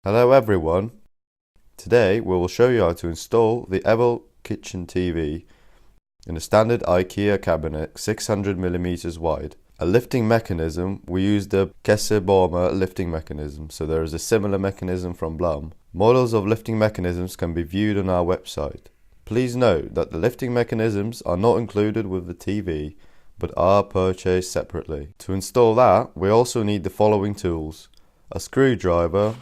Hello everyone, today we will show you how to install the AVEL kitchen TV in a standard IKEA cabinet 600mm wide. A lifting mechanism, we use the KESSEBOHMER lifting mechanism, so there is a similar mechanism from BLUM. Models of lifting mechanisms can be viewed on our website. Please note that the lifting mechanisms are not included with the TV but are purchased separately. To install that, we also need the following tools: a screwdriver,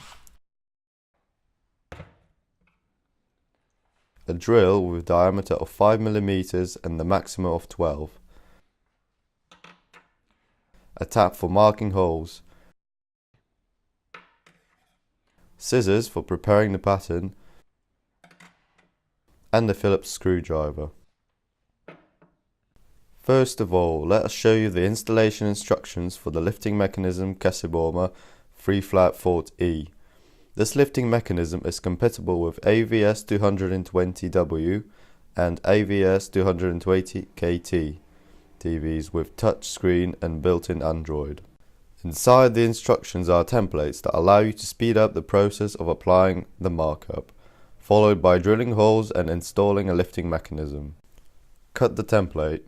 a drill with a diameter of 5mm and the maximum of 12, a tap for marking holes, scissors for preparing the pattern, and the Phillips screwdriver. First of all, let us show you the installation instructions for the lifting mechanism KESSEBOHMER FREEflap forte-E. This lifting mechanism is compatible with AVS220W and AVS220KT TVs with touch screen and built-in Android. Inside the instructions are templates that allow you to speed up the process of applying the markup, followed by drilling holes and installing a lifting mechanism. Cut the template.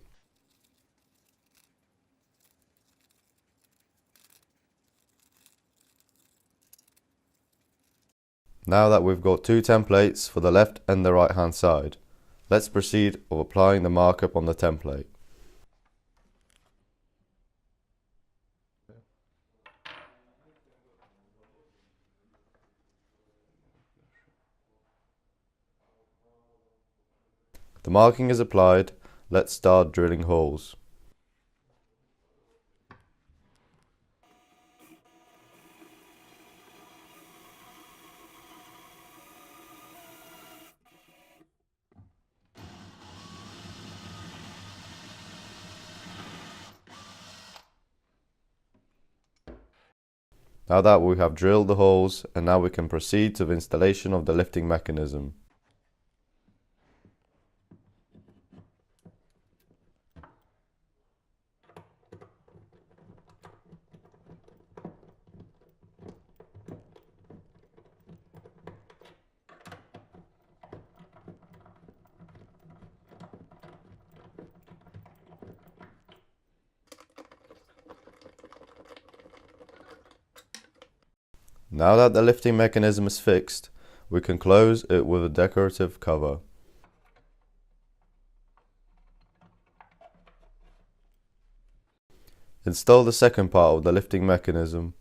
Now that we've got two templates for the left and the right hand side, let's proceed with applying the markup on the template. The marking is applied, let's start drilling holes. Now that we have drilled the holes, and now we can proceed to the installation of the lifting mechanism. Now that the lifting mechanism is fixed, we can close it with a decorative cover. Install the second part of the lifting mechanism.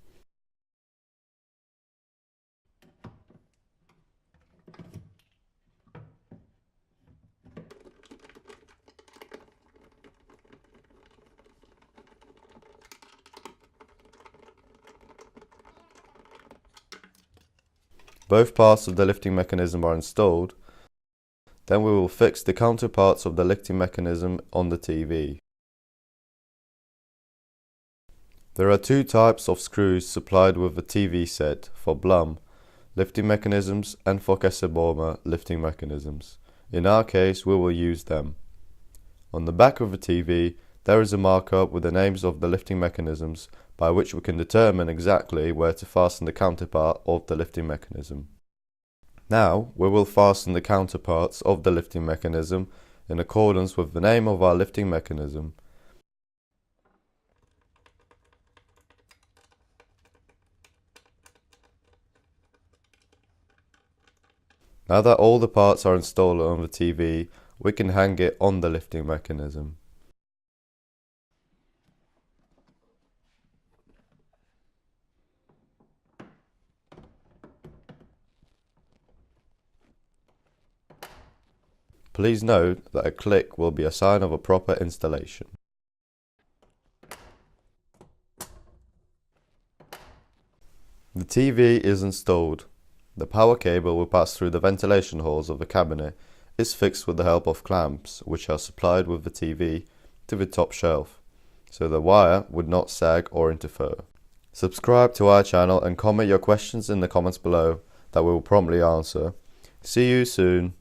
Both parts of the lifting mechanism are installed. Then we will fix the counterparts of the lifting mechanism on the TV. There are two types of screws supplied with the TV set for BLUM lifting mechanisms and for KESSEBOHMER lifting mechanisms. In our case, we will use them. On the back of the TV, there is a markup with the names of the lifting mechanisms by which we can determine exactly where to fasten the counterpart of the lifting mechanism. Now we will fasten the counterparts of the lifting mechanism in accordance with the name of our lifting mechanism. Now that all the parts are installed on the TV, we can hang it on the lifting mechanism. Please note that a click will be a sign of a proper installation. The TV is installed. The power cable will pass through the ventilation holes of the cabinet, is fixed with the help of clamps which are supplied with the TV to the top shelf, so the wire would not sag or interfere. Subscribe to our channel and comment your questions in the comments below that we will promptly answer. See you soon.